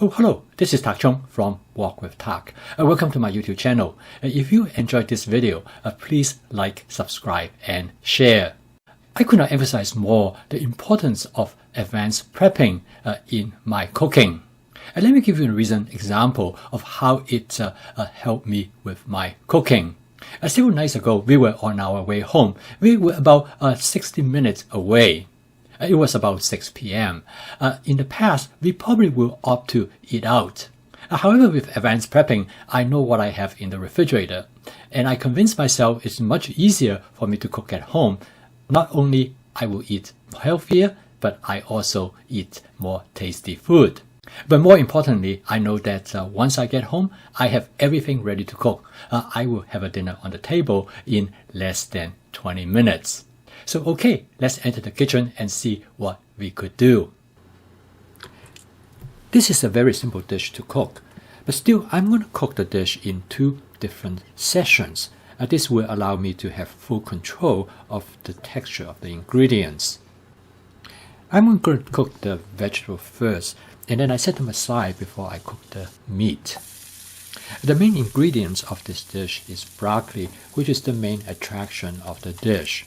Oh, hello, this is Tak Chung from Walk with Tak. Welcome to my YouTube channel. If you enjoyed this video, please like, subscribe, and share. I could not emphasize more the importance of advanced prepping in my cooking. Let me give you a recent example of how it helped me with my cooking. Several nights ago, we were on our way home. We were about 60 minutes away. It was about 6 p.m. In the past, we probably will opt to eat out. However, with advanced prepping, I know what I have in the refrigerator, and I convinced myself it's much easier for me to cook at home. Not only I will eat healthier, but I also eat more tasty food. But more importantly, I know that once I get home, I have everything ready to cook. I will have a dinner on the table in less than 20 minutes. So okay, let's enter the kitchen and see what we could do. This is a very simple dish to cook, but still I'm going to cook the dish in 2 different sessions. This will allow me to have full control of the texture of the ingredients. I'm going to cook the vegetable first, and then I set them aside before I cook the meat. The main ingredients of this dish is broccoli, which is the main attraction of the dish.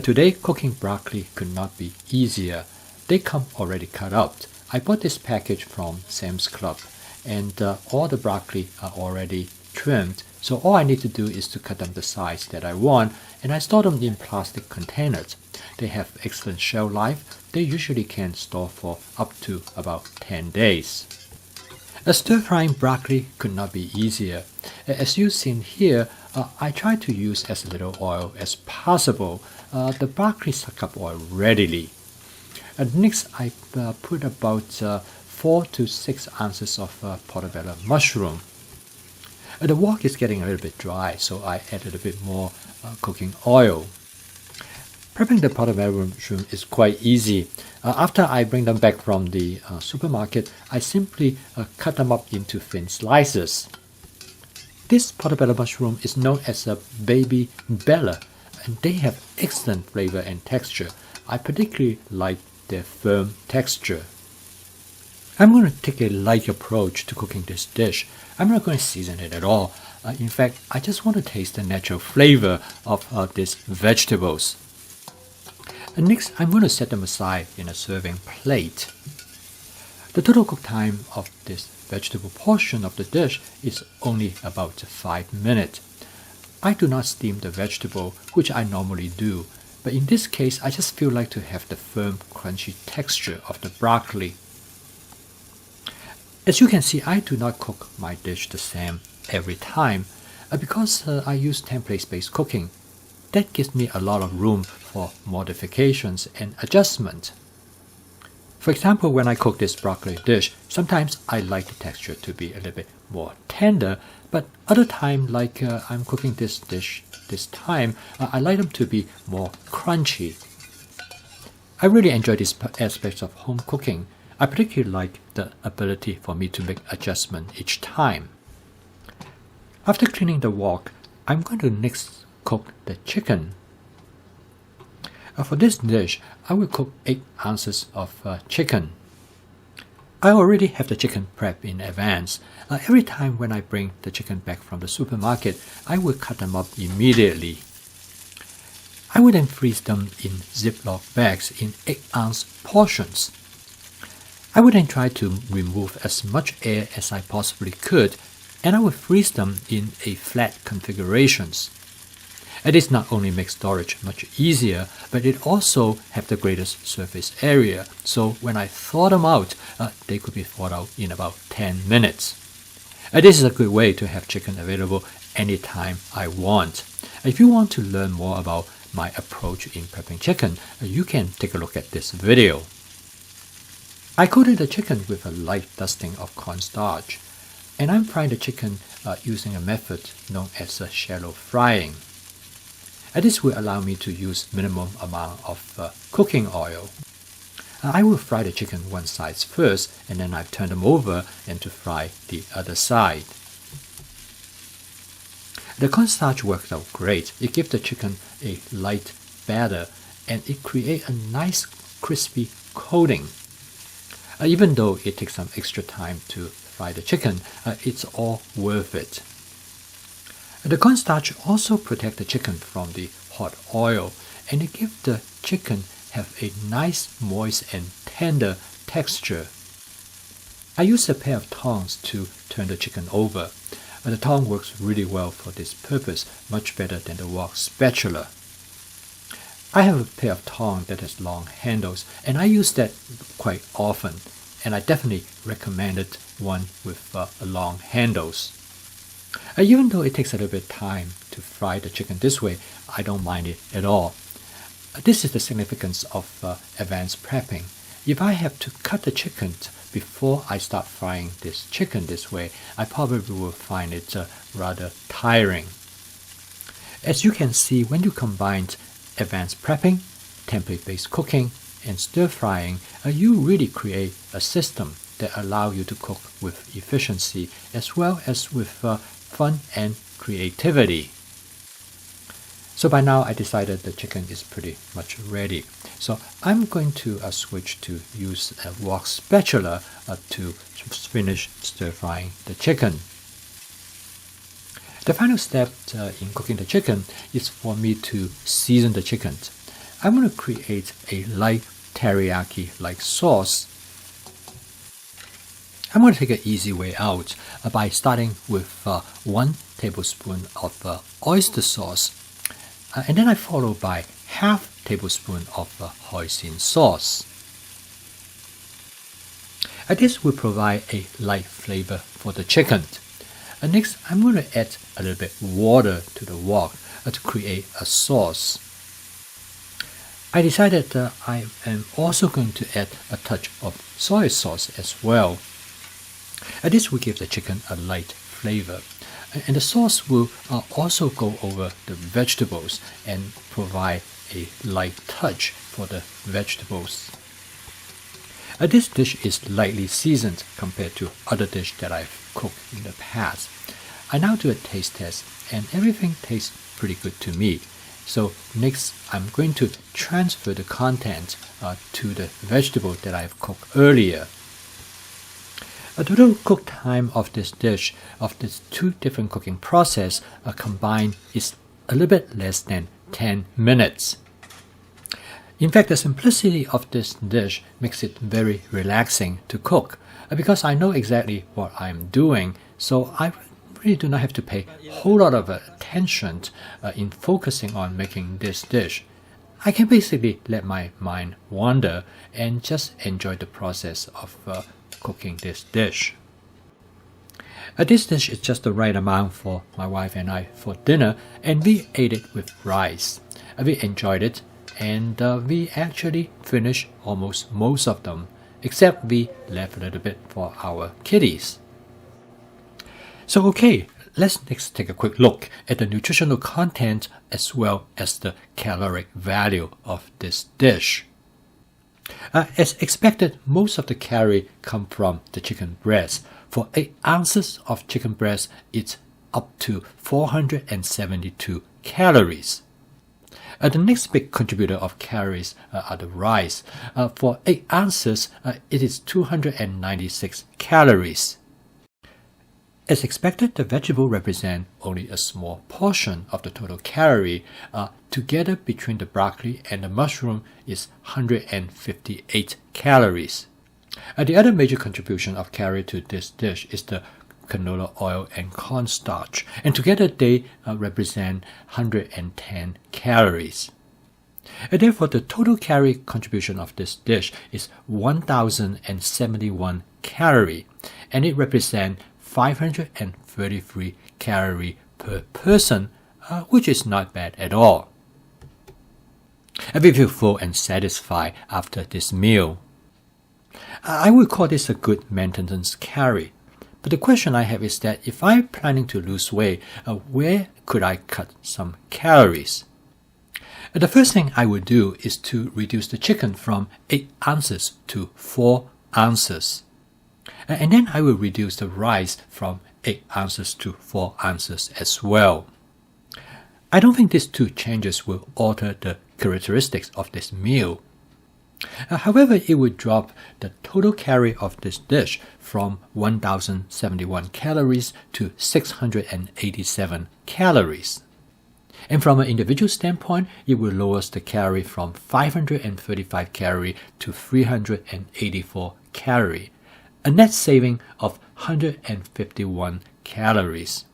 Today, cooking broccoli could not be easier. They come already cut out. I bought this package from Sam's Club, and all the broccoli are already trimmed. So all I need to do is to cut them the size that I want, and I store them in plastic containers. They have excellent shelf life. They usually can store for up to about 10 days. Stir-frying broccoli could not be easier. As you've seen here, I try to use as little oil as possible. The broccoli suck up oil readily. Next, I put about 4 to 6 ounces of portobello mushroom. The wok is getting a little bit dry, so I added a bit more cooking oil. Prepping the portobello mushroom is quite easy. After I bring them back from the supermarket, I simply cut them up into thin slices. This portobello mushroom is known as a baby bella, and they have excellent flavor and texture. I particularly like their firm texture. I'm going to take a light approach to cooking this dish. I'm not going to season it at all. In fact, I just want to taste the natural flavor of these vegetables. And next, I'm going to set them aside in a serving plate. The total cook time of this vegetable portion of the dish is only about 5 minutes. I do not steam the vegetable, which I normally do, but in this case, I just feel like to have the firm, crunchy texture of the broccoli. As you can see, I do not cook my dish the same every time because I use template-based cooking. That gives me a lot of room for modifications and adjustment. For example, when I cook this broccoli dish, sometimes I like the texture to be a little bit more tender, but other time, like I'm cooking this dish this time, I like them to be more crunchy. I really enjoy this aspect of home cooking. I particularly like the ability for me to make adjustment each time. After cleaning the wok, I'm going to next cook the chicken. For this dish, I will cook 8 ounces of chicken. I already have the chicken prepped in advance. Every time when I bring the chicken back from the supermarket, I will cut them up immediately. I will then freeze them in Ziploc bags in 8-ounce portions. I would then try to remove as much air as I possibly could, and I would freeze them in a flat configurations. This not only makes storage much easier, but it also have the greatest surface area. So when I thaw them out, they could be thawed out in about 10 minutes. This is a good way to have chicken available anytime I want. If you want to learn more about my approach in prepping chicken, you can take a look at this video. I coated the chicken with a light dusting of cornstarch, and I'm frying the chicken using a method known as shallow frying. This will allow me to use minimum amount of cooking oil. I will fry the chicken one side first, and then I turn them over and to fry the other side. The cornstarch works out great. It gives the chicken a light batter, and it creates a nice crispy coating. Even though it takes some extra time to fry the chicken, it's all worth it. The cornstarch also protects the chicken from the hot oil, and it gives the chicken have a nice, moist and tender texture. I use a pair of tongs to turn the chicken over. The tong works really well for this purpose, much better than the wok spatula. I have a pair of tongs that has long handles, and I use that quite often, and I definitely recommended one with long handles. Even though it takes a little bit of time to fry the chicken this way, I don't mind it at all. This is the significance of advanced prepping. If I have to cut the chicken before I start frying this chicken this way, I probably will find it rather tiring. As you can see, when you combine advanced prepping, template-based cooking, and stir-frying, you really create a system that allows you to cook with efficiency as well as with fun and creativity. So by now I decided the chicken is pretty much ready. So I'm going to switch to use a wok spatula to finish stir-frying the chicken. The final step in cooking the chicken is for me to season the chicken. I'm going to create a light teriyaki-like sauce. I'm going to take an easy way out by starting with 1 tablespoon of oyster sauce, and then I follow by half tablespoon of hoisin sauce. This will provide a light flavor for the chicken. Next, I'm going to add a little bit water to the wok to create a sauce. I decided that I am also going to add a touch of soy sauce as well. This will give the chicken a light flavor. And the sauce will also go over the vegetables and provide a light touch for the vegetables. This dish is lightly seasoned compared to other dishes that I've cooked in the past. I now do a taste test and everything tastes pretty good to me. So next I'm going to transfer the content to the vegetable that I've cooked earlier. The total cook time of this dish, of these two different cooking process combined, is a little bit less than 10 minutes. In fact, the simplicity of this dish makes it very relaxing to cook because I know exactly what I'm doing, so I really do not have to pay a whole lot of attention in focusing on making this dish. I can basically let my mind wander and just enjoy the process of cooking this dish. This dish is just the right amount for my wife and I for dinner, and we ate it with rice. We enjoyed it, and we actually finished almost most of them, except we left a little bit for our kiddies. So okay, let's next take a quick look at the nutritional content as well as the caloric value of this dish. As expected, most of the calories come from the chicken breast. For 8 ounces of chicken breast, it's up to 472 calories. The next big contributor of calories are the rice. For 8 ounces, it is 296 calories. As expected, the vegetable represent only a small portion of the total calorie. Together between the broccoli and the mushroom is 158 calories. The other major contribution of calorie to this dish is the canola oil and cornstarch, and together they represent 110 calories. Therefore, the total calorie contribution of this dish is 1071 calories, and it represents 533 calories per person, which is not bad at all. We feel full and satisfied after this meal. I would call this a good maintenance calorie. But the question I have is that if I'm planning to lose weight, where could I cut some calories? The first thing I would do is to reduce the chicken from 8 ounces to 4 ounces. And then I will reduce the rice from 8 ounces to 4 ounces as well. I don't think these two changes will alter the characteristics of this meal. However, it would drop the total calorie of this dish from 1,071 calories to 687 calories. And from an individual standpoint, it will lower the calorie from 535 calorie to 384 calorie, a net saving of 151 calories.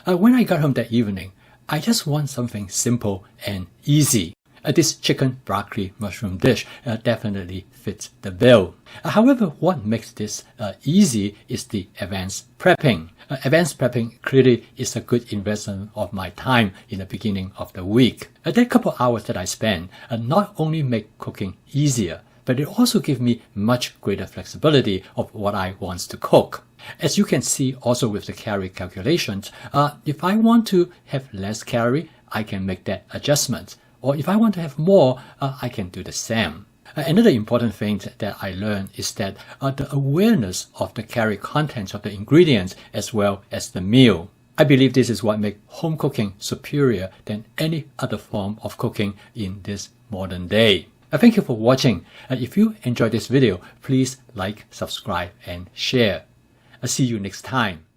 When I got home that evening, I just want something simple and easy. This chicken broccoli mushroom dish definitely fits the bill. However, what makes this easy is the advanced prepping. Advanced prepping clearly is a good investment of my time in the beginning of the week. That couple hours that I spend not only make cooking easier, but it also gives me much greater flexibility of what I want to cook. As you can see also with the calorie calculations, if I want to have less calorie, I can make that adjustment. Or if I want to have more, I can do the same. Another important thing that I learned is that the awareness of the calorie contents of the ingredients as well as the meal. I believe this is what makes home cooking superior than any other form of cooking in this modern day. Thank you for watching. If you enjoyed this video, please like, subscribe, and share. I'll see you next time.